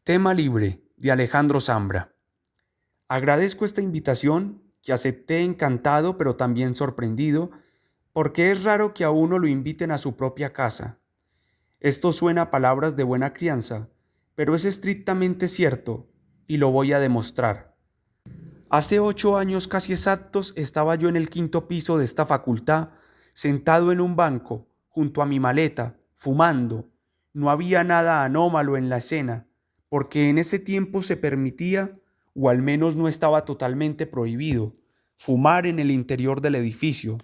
Tema libre de Alejandro Zambra. Agradezco esta invitación que acepté encantado pero también sorprendido porque es raro que a uno lo inviten a su propia casa. Esto suena a palabras de buena crianza, pero es estrictamente cierto y lo voy a demostrar. Hace 8 años casi exactos estaba yo en el quinto piso de esta facultad, sentado en un banco, junto a mi maleta, fumando. No había nada anómalo en la escena, porque en ese tiempo se permitía, o al menos no estaba totalmente prohibido, fumar en el interior del edificio.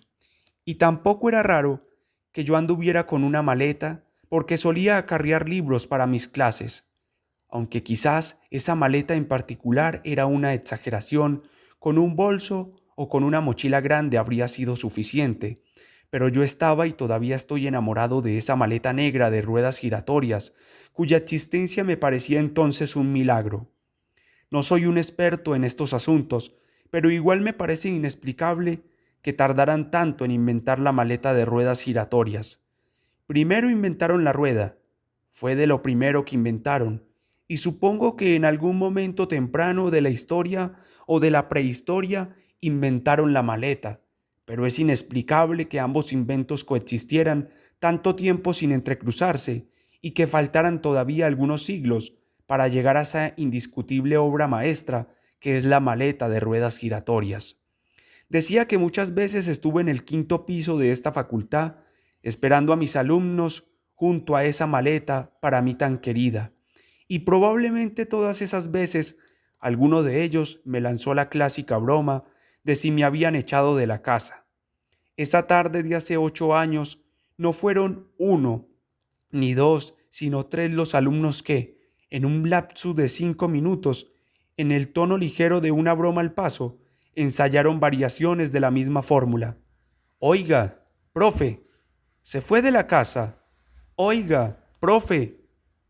Y tampoco era raro que yo anduviera con una maleta, porque solía acarrear libros para mis clases, aunque quizás esa maleta en particular era una exageración, con un bolso o con una mochila grande habría sido suficiente, pero yo estaba y todavía estoy enamorado de esa maleta negra de ruedas giratorias, cuya existencia me parecía entonces un milagro. No soy un experto en estos asuntos, pero igual me parece inexplicable que tardaran tanto en inventar la maleta de ruedas giratorias. Primero inventaron la rueda, fue de lo primero que inventaron, y supongo que en algún momento temprano de la historia o de la prehistoria inventaron la maleta, pero es inexplicable que ambos inventos coexistieran tanto tiempo sin entrecruzarse y que faltaran todavía algunos siglos para llegar a esa indiscutible obra maestra que es la maleta de ruedas giratorias. Decía que muchas veces estuve en el quinto piso de esta facultad, esperando a mis alumnos junto a esa maleta para mí tan querida, y probablemente todas esas veces alguno de ellos me lanzó la clásica broma de si me habían echado de la casa. Esa tarde de hace 8 años no fueron uno ni dos, sino tres los alumnos que, en un lapsus de 5 minutos, en el tono ligero de una broma al paso, ensayaron variaciones de la misma fórmula. Oiga, profe, se fue de la casa. Oiga, profe,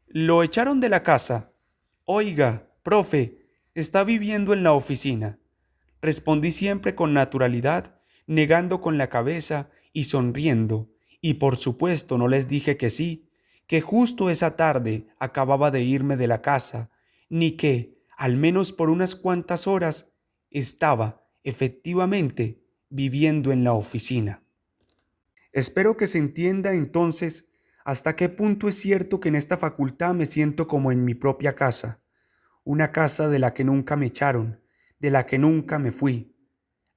lo echaron de la casa. Oiga, profe, está viviendo en la oficina. Respondí siempre con naturalidad, negando con la cabeza y sonriendo, y por supuesto no les dije que sí, que justo esa tarde acababa de irme de la casa, ni que, al menos por unas cuantas horas, estaba, efectivamente, viviendo en la oficina. Espero que se entienda entonces hasta qué punto es cierto que en esta facultad me siento como en mi propia casa, una casa de la que nunca me echaron, de la que nunca me fui.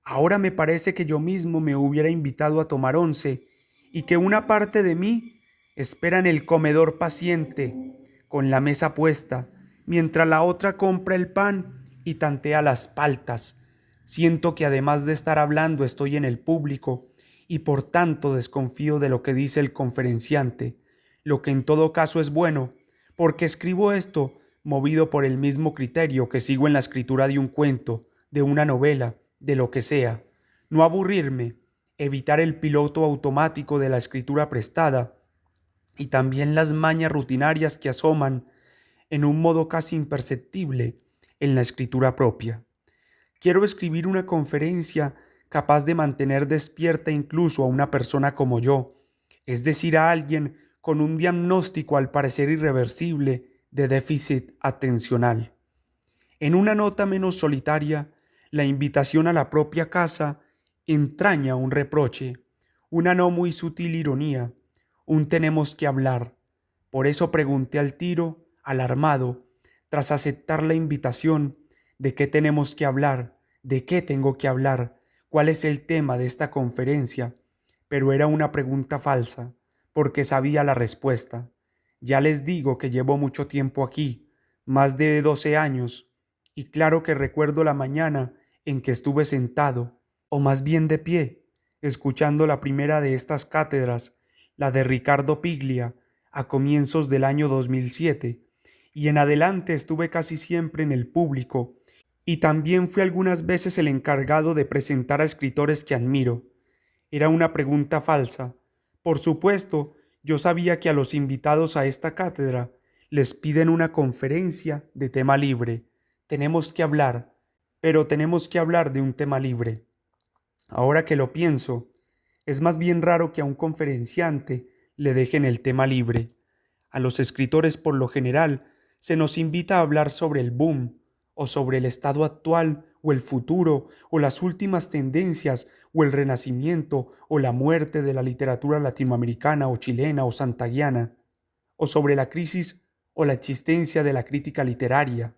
Ahora me parece que yo mismo me hubiera invitado a tomar once y que una parte de mí espera en el comedor paciente, con la mesa puesta, mientras la otra compra el pan y tantea las paltas. Siento que además de estar hablando estoy en el público y por tanto desconfío de lo que dice el conferenciante, lo que en todo caso es bueno, porque escribo esto movido por el mismo criterio que sigo en la escritura de un cuento, de una novela, de lo que sea. No aburrirme, evitar el piloto automático de la escritura prestada y también las mañas rutinarias que asoman en un modo casi imperceptible en la escritura propia. Quiero escribir una conferencia capaz de mantener despierta incluso a una persona como yo, es decir, a alguien con un diagnóstico al parecer irreversible de déficit atencional. En una nota menos solitaria, la invitación a la propia casa entraña un reproche, una no muy sutil ironía, un tenemos que hablar. Por eso pregunté al tiro, alarmado, tras aceptar la invitación, ¿de qué tenemos que hablar? ¿De qué tengo que hablar? ¿Cuál es el tema de esta conferencia? Pero era una pregunta falsa, porque sabía la respuesta. Ya les digo que llevo mucho tiempo aquí, más de 12 años, y claro que recuerdo la mañana en que estuve sentado, o más bien de pie, escuchando la primera de estas cátedras, la de Ricardo Piglia, a comienzos del año 2007, y en adelante estuve casi siempre en el público, y también fui algunas veces el encargado de presentar a escritores que admiro. Era una pregunta falsa. Por supuesto, yo sabía que a los invitados a esta cátedra les piden una conferencia de tema libre. Tenemos que hablar, pero tenemos que hablar de un tema libre. Ahora que lo pienso, es más bien raro que a un conferenciante le dejen el tema libre. A los escritores por lo general se nos invita a hablar sobre el boom, o sobre el estado actual, o el futuro, o las últimas tendencias, o el renacimiento, o la muerte de la literatura latinoamericana, o chilena, o santaguiana, o sobre la crisis o la existencia de la crítica literaria.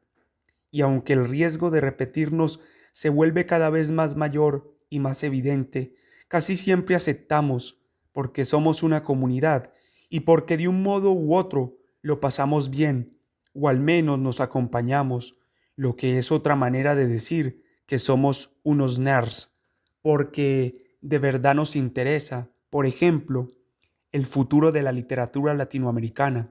Y aunque el riesgo de repetirnos se vuelve cada vez más mayor y más evidente, casi siempre aceptamos, porque somos una comunidad y porque de un modo u otro lo pasamos bien, o al menos nos acompañamos, lo que es otra manera de decir que somos unos nerds, porque de verdad nos interesa, por ejemplo, el futuro de la literatura latinoamericana,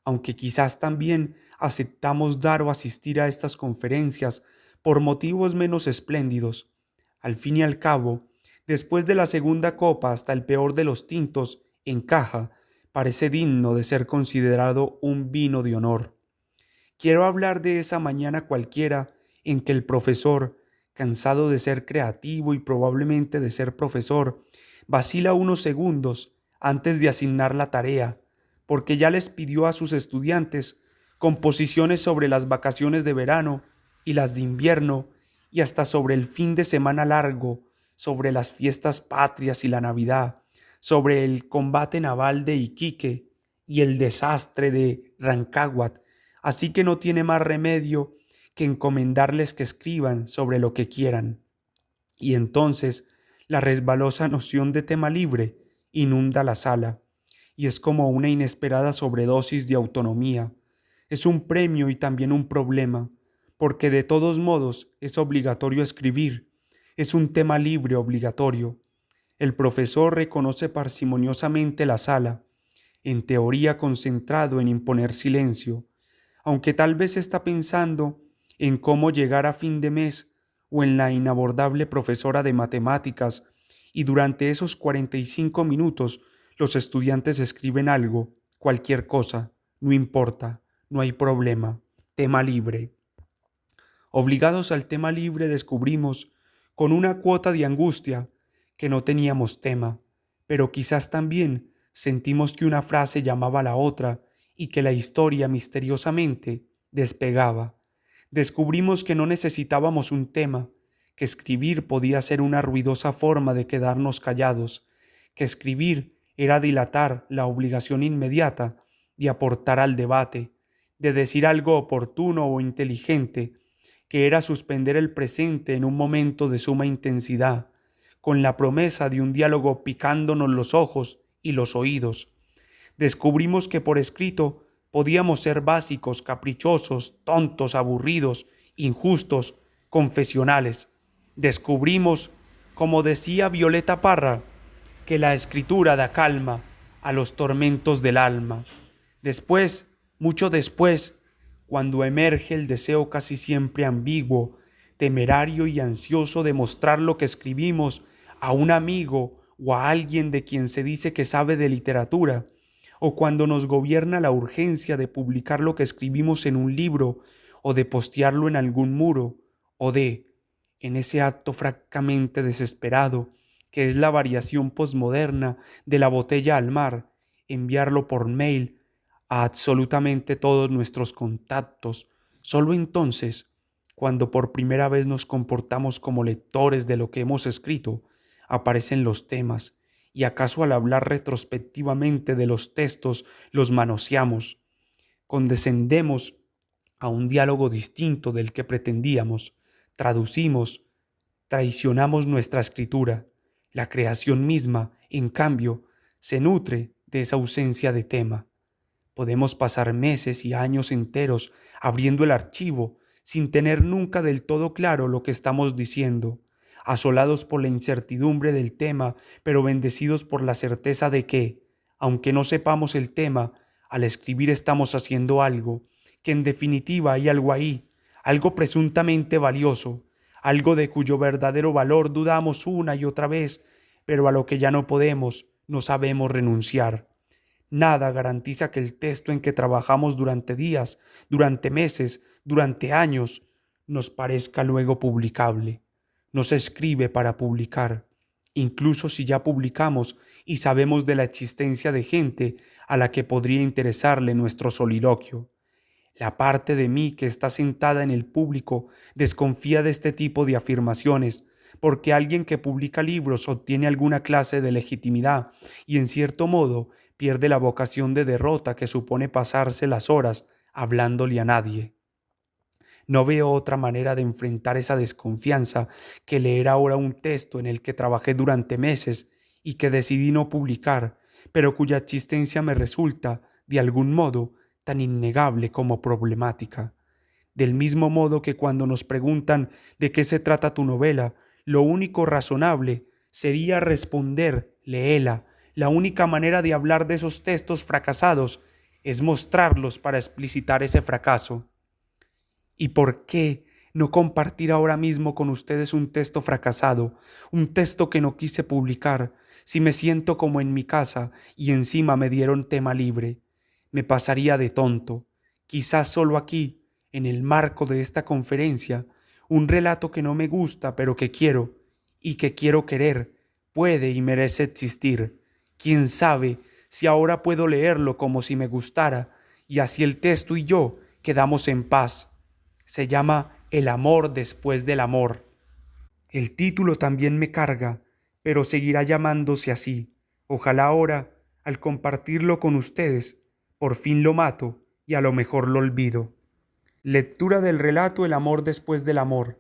aunque quizás también aceptamos dar o asistir a estas conferencias por motivos menos espléndidos. Al fin y al cabo, después de la segunda copa hasta el peor de los tintos en caja, parece digno de ser considerado un vino de honor. Quiero hablar de esa mañana cualquiera en que el profesor, cansado de ser creativo y probablemente de ser profesor, vacila unos segundos antes de asignar la tarea, porque ya les pidió a sus estudiantes composiciones sobre las vacaciones de verano y las de invierno y hasta sobre el fin de semana largo, sobre las fiestas patrias y la Navidad, sobre el combate naval de Iquique y el desastre de Rancagua. Así que no tiene más remedio que encomendarles que escriban sobre lo que quieran. Y entonces la resbalosa noción de tema libre inunda la sala, y es como una inesperada sobredosis de autonomía. Es un premio y también un problema, porque de todos modos es obligatorio escribir, es un tema libre obligatorio. El profesor reconoce parsimoniosamente la sala, en teoría concentrado en imponer silencio, aunque tal vez está pensando en cómo llegar a fin de mes o en la inabordable profesora de matemáticas, y durante esos 45 minutos los estudiantes escriben algo, cualquier cosa, no importa, no hay problema, tema libre. Obligados al tema libre descubrimos, con una cuota de angustia, que no teníamos tema, pero quizás también sentimos que una frase llamaba a la otra y que la historia misteriosamente despegaba. Descubrimos que no necesitábamos un tema, que escribir podía ser una ruidosa forma de quedarnos callados, que escribir era dilatar la obligación inmediata de aportar al debate, de decir algo oportuno o inteligente, que era suspender el presente en un momento de suma intensidad, con la promesa de un diálogo picándonos los ojos y los oídos. Descubrimos que por escrito podíamos ser básicos, caprichosos, tontos, aburridos, injustos, confesionales. Descubrimos, como decía Violeta Parra, que la escritura da calma a los tormentos del alma. Después, mucho después, cuando emerge el deseo casi siempre ambiguo, temerario y ansioso de mostrar lo que escribimos a un amigo o a alguien de quien se dice que sabe de literatura, o cuando nos gobierna la urgencia de publicar lo que escribimos en un libro o de postearlo en algún muro, o de, en ese acto francamente desesperado, que es la variación posmoderna de la botella al mar, enviarlo por mail a absolutamente todos nuestros contactos. Solo entonces, cuando por primera vez nos comportamos como lectores de lo que hemos escrito, aparecen los temas, y acaso al hablar retrospectivamente de los textos los manoseamos, condescendemos a un diálogo distinto del que pretendíamos, traducimos, traicionamos nuestra escritura. La creación misma, en cambio, se nutre de esa ausencia de tema. Podemos pasar meses y años enteros abriendo el archivo sin tener nunca del todo claro lo que estamos diciendo, asolados por la incertidumbre del tema, pero bendecidos por la certeza de que, aunque no sepamos el tema, al escribir estamos haciendo algo, que en definitiva hay algo ahí, algo presuntamente valioso, algo de cuyo verdadero valor dudamos una y otra vez, pero a lo que ya no podemos, no sabemos renunciar. Nada garantiza que el texto en que trabajamos durante días, durante meses, durante años, nos parezca luego publicable. No se escribe para publicar, incluso si ya publicamos y sabemos de la existencia de gente a la que podría interesarle nuestro soliloquio. La parte de mí que está sentada en el público desconfía de este tipo de afirmaciones, porque alguien que publica libros obtiene alguna clase de legitimidad y en cierto modo pierde la vocación de derrota que supone pasarse las horas hablándole a nadie. No veo otra manera de enfrentar esa desconfianza que leer ahora un texto en el que trabajé durante meses y que decidí no publicar, pero cuya existencia me resulta, de algún modo, tan innegable como problemática. Del mismo modo que cuando nos preguntan de qué se trata tu novela, lo único razonable sería responder, léela. La única manera de hablar de esos textos fracasados es mostrarlos para explicitar ese fracaso. ¿Y por qué no compartir ahora mismo con ustedes un texto fracasado, un texto que no quise publicar, si me siento como en mi casa y encima me dieron tema libre? Me pasaría de tonto, quizás solo aquí, en el marco de esta conferencia, un relato que no me gusta pero que quiero y que quiero querer, puede y merece existir. ¿Quién sabe si ahora puedo leerlo como si me gustara y así el texto y yo quedamos en paz? Se llama El amor después del amor. El título también me carga, pero seguirá llamándose así. Ojalá ahora, al compartirlo con ustedes, por fin lo mato y a lo mejor lo olvido. Lectura del relato El amor después del amor.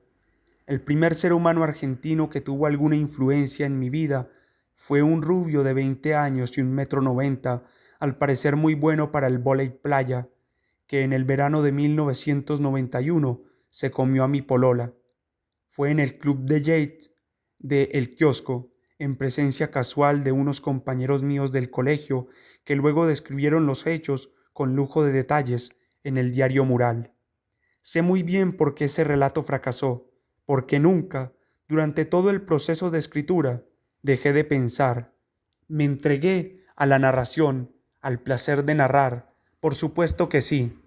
El primer ser humano argentino que tuvo alguna influencia en mi vida fue un rubio de 20 años y 1,90 m, al parecer muy bueno para el vóley playa, que en el verano de 1991 se comió a mi polola. Fue en el club de Yates de El Kiosco, en presencia casual de unos compañeros míos del colegio que luego describieron los hechos con lujo de detalles en el diario Mural. Sé muy bien por qué ese relato fracasó, porque nunca, durante todo el proceso de escritura, dejé de pensar. Me entregué a la narración, al placer de narrar, por supuesto que sí,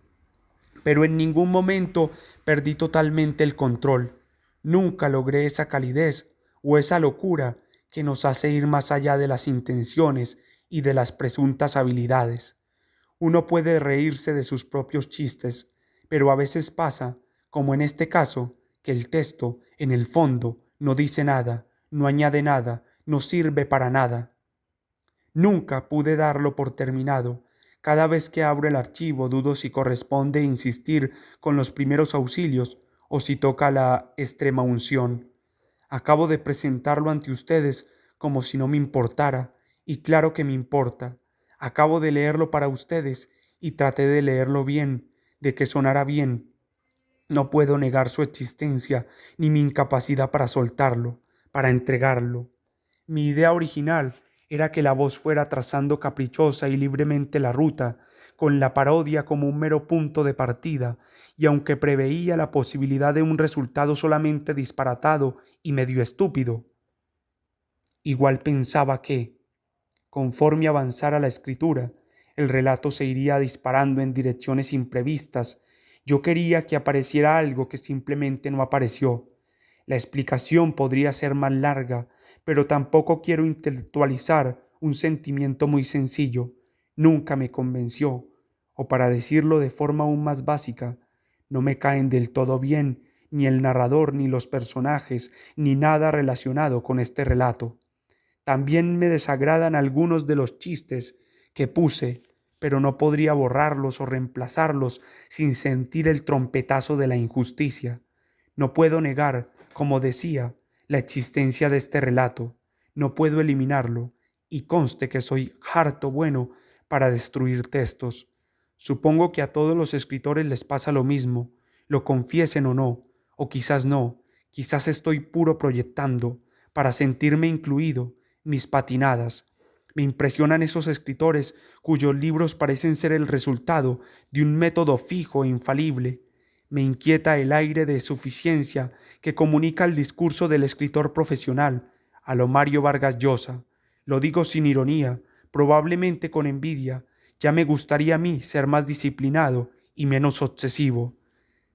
pero en ningún momento perdí totalmente el control. Nunca logré esa calidez o esa locura que nos hace ir más allá de las intenciones y de las presuntas habilidades. Uno puede reírse de sus propios chistes, pero a veces pasa, como en este caso, que el texto, en el fondo, no dice nada, no añade nada, no sirve para nada. Nunca pude darlo por terminado. Cada vez que abro el archivo dudo si corresponde insistir con los primeros auxilios o si toca la extrema unción. Acabo de presentarlo ante ustedes como si no me importara, y claro que me importa. Acabo de leerlo para ustedes y traté de leerlo bien, de que sonara bien. No puedo negar su existencia ni mi incapacidad para soltarlo, para entregarlo. Mi idea original era que la voz fuera trazando caprichosa y libremente la ruta, con la parodia como un mero punto de partida, y aunque preveía la posibilidad de un resultado solamente disparatado y medio estúpido, igual pensaba que, conforme avanzara la escritura, el relato se iría disparando en direcciones imprevistas. Yo quería que apareciera algo que simplemente no apareció. La explicación podría ser más larga, pero tampoco quiero intelectualizar un sentimiento muy sencillo. Nunca me convenció, o para decirlo de forma aún más básica, no me caen del todo bien ni el narrador, ni los personajes, ni nada relacionado con este relato. También me desagradan algunos de los chistes que puse, pero no podría borrarlos o reemplazarlos sin sentir el trompetazo de la injusticia. No puedo negar, como decía, la existencia de este relato. No puedo eliminarlo, y conste que soy harto bueno para destruir textos. Supongo que a todos los escritores les pasa lo mismo, lo confiesen o no, o quizás no, quizás estoy puro proyectando, para sentirme incluido, mis patinadas. Me impresionan esos escritores cuyos libros parecen ser el resultado de un método fijo e infalible. Me inquieta el aire de suficiencia que comunica el discurso del escritor profesional, a lo Mario Vargas Llosa. Lo digo sin ironía, probablemente con envidia. Ya me gustaría a mí ser más disciplinado y menos obsesivo.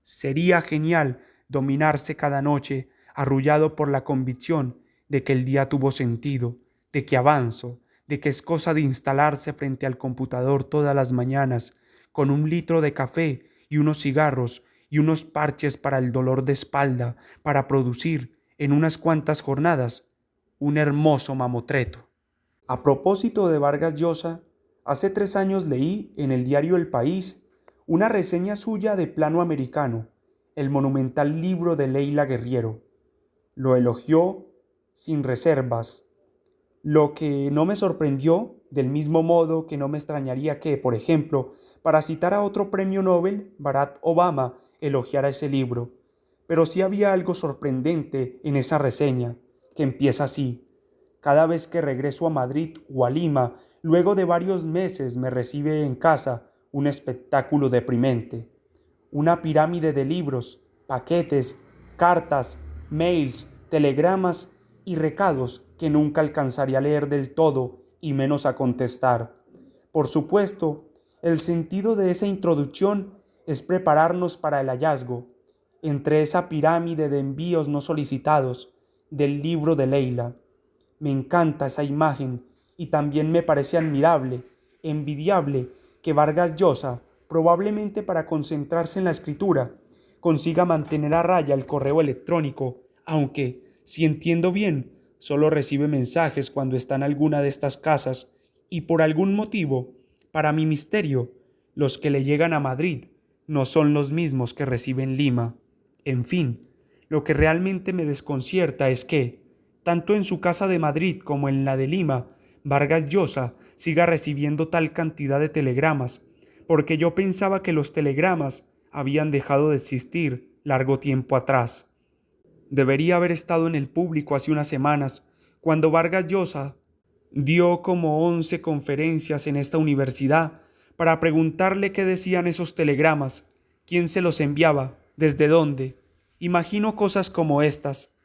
Sería genial dominarse cada noche, arrullado por la convicción de que el día tuvo sentido, de que avanzo, de que es cosa de instalarse frente al computador todas las mañanas, con un litro de café y unos cigarros y unos parches para el dolor de espalda para producir, en unas cuantas jornadas, un hermoso mamotreto. A propósito de Vargas Llosa, hace 3 años leí en el diario El País una reseña suya de Plano Americano, el monumental libro de Leila Guerriero. Lo elogió sin reservas, lo que no me sorprendió, del mismo modo que no me extrañaría que, por ejemplo, para citar a otro premio Nobel, Barack Obama elogiara ese libro. Pero sí había algo sorprendente en esa reseña, que empieza así: cada vez que regreso a Madrid o a Lima, luego de varios meses me recibe en casa un espectáculo deprimente. Una pirámide de libros, paquetes, cartas, mails, telegramas y recados que nunca alcanzaré a leer del todo y menos a contestar. Por supuesto, el sentido de esa introducción es prepararnos para el hallazgo, entre esa pirámide de envíos no solicitados, del libro de Leila. Me encanta esa imagen y también me parece admirable, envidiable, que Vargas Llosa, probablemente para concentrarse en la escritura, consiga mantener a raya el correo electrónico, aunque, si entiendo bien, solo recibe mensajes cuando está en alguna de estas casas y por algún motivo, para mi misterio, los que le llegan a Madrid no son los mismos que recibe en Lima. En fin, lo que realmente me desconcierta es que, tanto en su casa de Madrid como en la de Lima, Vargas Llosa siga recibiendo tal cantidad de telegramas, porque yo pensaba que los telegramas habían dejado de existir largo tiempo atrás. Debería haber estado en el público hace unas semanas, cuando Vargas Llosa dio como 11 conferencias en esta universidad para preguntarle qué decían esos telegramas, quién se los enviaba, desde dónde. Imagino cosas como estas: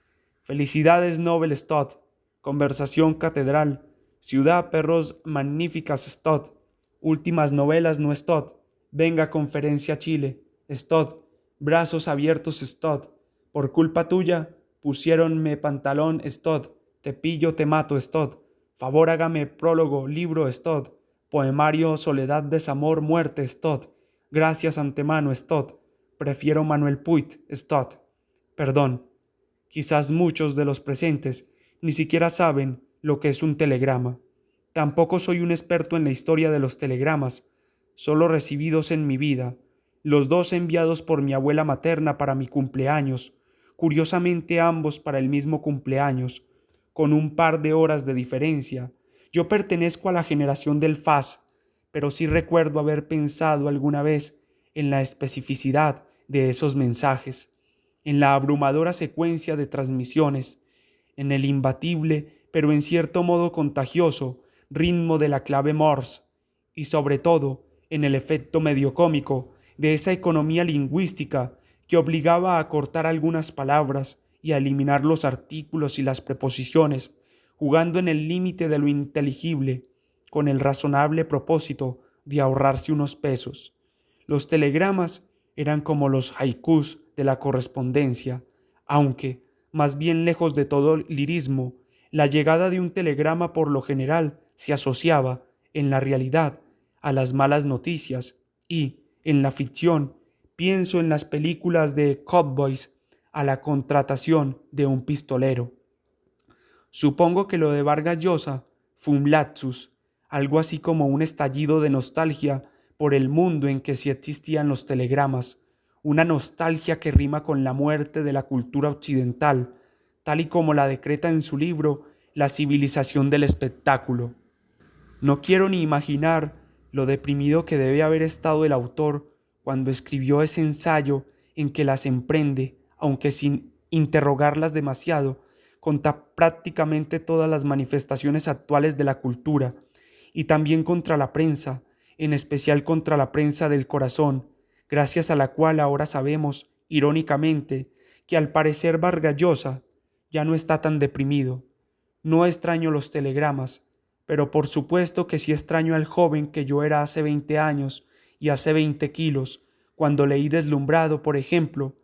felicidades Nobel Stott, conversación catedral, ciudad perros magníficas Stott, últimas novelas no Stott, venga conferencia Chile, Stott, brazos abiertos Stott, por culpa tuya pusiéronme pantalón Stott, te pillo te mato Stott, favor hágame prólogo libro Stott, poemario soledad desamor muerte Stott, gracias antemano Stott, prefiero Manuel Puig Stott. Perdón, quizás muchos de los presentes ni siquiera saben lo que es un telegrama. Tampoco soy un experto en la historia de los telegramas, solo recibidos en mi vida, los dos enviados por mi abuela materna para mi cumpleaños, curiosamente ambos para el mismo cumpleaños, con un par de horas de diferencia. Yo pertenezco a la generación del FAS, pero sí recuerdo haber pensado alguna vez en la especificidad de esos mensajes, en la abrumadora secuencia de transmisiones, en el imbatible, pero en cierto modo contagioso, ritmo de la clave Morse, y sobre todo en el efecto medio cómico de esa economía lingüística que obligaba a cortar algunas palabras y a eliminar los artículos y las preposiciones, jugando en el límite de lo inteligible, con el razonable propósito de ahorrarse unos pesos. Los telegramas eran como los haikus de la correspondencia, aunque, más bien lejos de todo lirismo, la llegada de un telegrama por lo general se asociaba, en la realidad, a las malas noticias y, en la ficción, pienso en las películas de cowboys, a la contratación de un pistolero. Supongo que lo de Vargas Llosa fue un lapsus, algo así como un estallido de nostalgia por el mundo en que sí existían los telegramas, una nostalgia que rima con la muerte de la cultura occidental, tal y como la decreta en su libro La civilización del espectáculo. No quiero ni imaginar lo deprimido que debe haber estado el autor cuando escribió ese ensayo en que las emprende, aunque sin interrogarlas demasiado, contra prácticamente todas las manifestaciones actuales de la cultura, y también contra la prensa, en especial contra la prensa del corazón, gracias a la cual ahora sabemos, irónicamente, que al parecer Vargas Llosa ya no está tan deprimido. No extraño los telegramas, pero por supuesto que sí extraño al joven que yo era hace 20 años y hace 20 kilos, cuando leí deslumbrado, por ejemplo,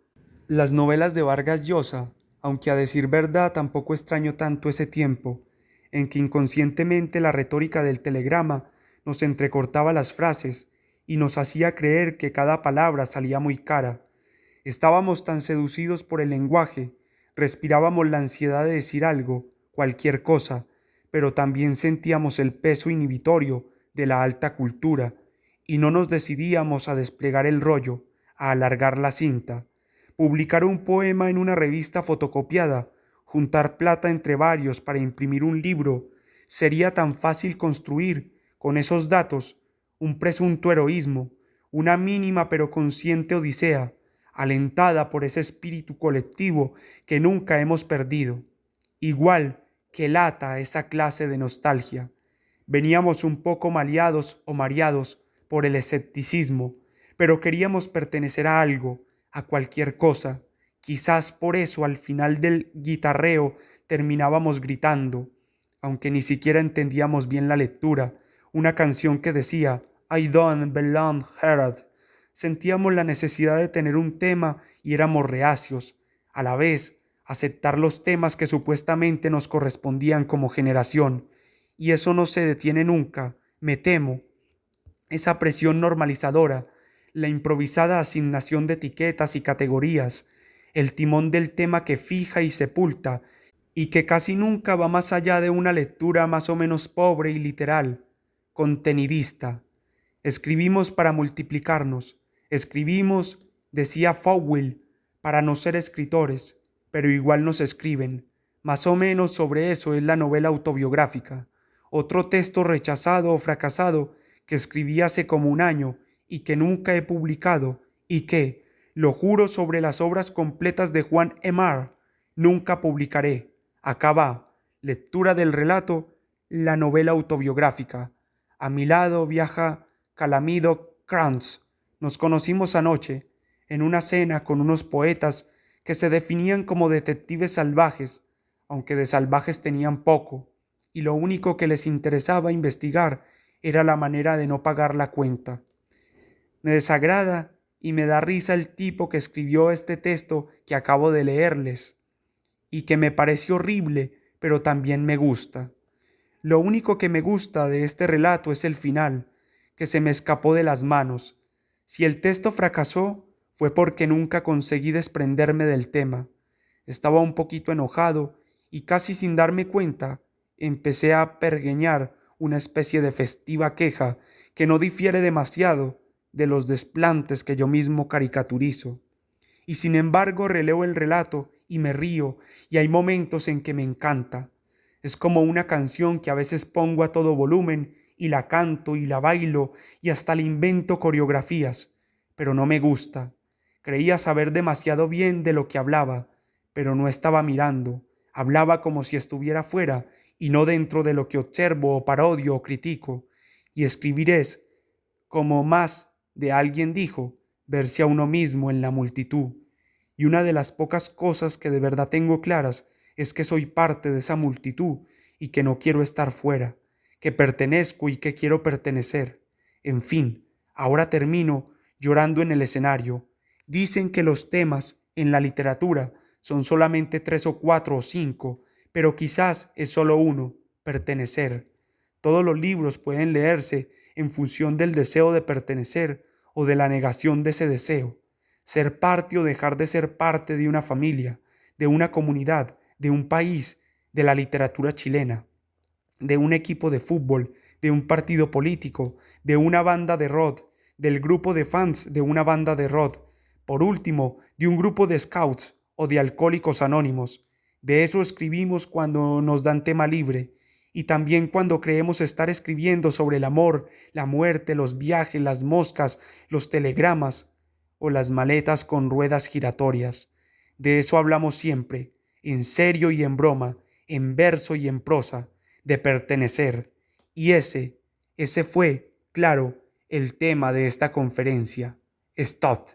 las novelas de Vargas Llosa, aunque a decir verdad tampoco extraño tanto ese tiempo, en que inconscientemente la retórica del telegrama nos entrecortaba las frases y nos hacía creer que cada palabra salía muy cara. Estábamos tan seducidos por el lenguaje, respirábamos la ansiedad de decir algo, cualquier cosa, pero también sentíamos el peso inhibitorio de la alta cultura, y no nos decidíamos a desplegar el rollo, a alargar la cinta, publicar un poema en una revista fotocopiada, juntar plata entre varios para imprimir un libro. Sería tan fácil construir, con esos datos, un presunto heroísmo, una mínima pero consciente odisea, alentada por ese espíritu colectivo que nunca hemos perdido, igual que lata esa clase de nostalgia. Veníamos un poco maleados o mareados por el escepticismo, pero queríamos pertenecer a algo, a cualquier cosa. Quizás por eso al final del guitarreo terminábamos gritando, aunque ni siquiera entendíamos bien la lectura, una canción que decía I don't belong here. Sentíamos la necesidad de tener un tema y éramos reacios, a la vez, aceptar los temas que supuestamente nos correspondían como generación, y eso no se detiene nunca, me temo. Esa presión normalizadora, la improvisada asignación de etiquetas y categorías, el timón del tema que fija y sepulta, y que casi nunca va más allá de una lectura más o menos pobre y literal, contenidista. Escribimos para multiplicarnos, escribimos, decía Fowell, para no ser escritores, pero igual nos escriben. Más o menos sobre eso es la novela autobiográfica, otro texto rechazado o fracasado que escribí hace como un año y que nunca he publicado y que, lo juro sobre las obras completas de Juan Emar, nunca publicaré. Acá va, lectura del relato, la novela autobiográfica. A mi lado viaja Calamido Krantz. Nos conocimos anoche, en una cena con unos poetas que se definían como detectives salvajes, aunque de salvajes tenían poco, y lo único que les interesaba investigar era la manera de no pagar la cuenta. Me desagrada y me da risa el tipo que escribió este texto que acabo de leerles, y que me parece horrible, pero también me gusta. Lo único que me gusta de este relato es el final, que se me escapó de las manos. Si el texto fracasó, fue porque nunca conseguí desprenderme del tema. Estaba un poquito enojado y casi sin darme cuenta, empecé a pergeñar una especie de festiva queja que no difiere demasiado de los desplantes que yo mismo caricaturizo. Y sin embargo releo el relato y me río, y hay momentos en que me encanta. Es como una canción que a veces pongo a todo volumen y la canto y la bailo y hasta le invento coreografías, pero no me gusta. Creía saber demasiado bien de lo que hablaba, pero no estaba mirando. Hablaba como si estuviera fuera y no dentro de lo que observo o parodio o critico. Y escribir es, como más de alguien dijo, verse a uno mismo en la multitud. Y una de las pocas cosas que de verdad tengo claras es que soy parte de esa multitud y que no quiero estar fuera, que pertenezco y que quiero pertenecer. En fin, ahora termino llorando en el escenario. Dicen que los temas en la literatura son solamente 3 o 4 o 5, pero quizás es solo uno, pertenecer. Todos los libros pueden leerse en función del deseo de pertenecer o de la negación de ese deseo. Ser parte o dejar de ser parte de una familia, de una comunidad, de un país, de la literatura chilena, de un equipo de fútbol, de un partido político, de una banda de rock, del grupo de fans de una banda de rock, por último, de un grupo de scouts o de alcohólicos anónimos. De eso escribimos cuando nos dan tema libre y también cuando creemos estar escribiendo sobre el amor, la muerte, los viajes, las moscas, los telegramas o las maletas con ruedas giratorias. De eso hablamos siempre, en serio y en broma, en verso y en prosa, de pertenecer. Y ese fue, claro, el tema de esta conferencia. Stott.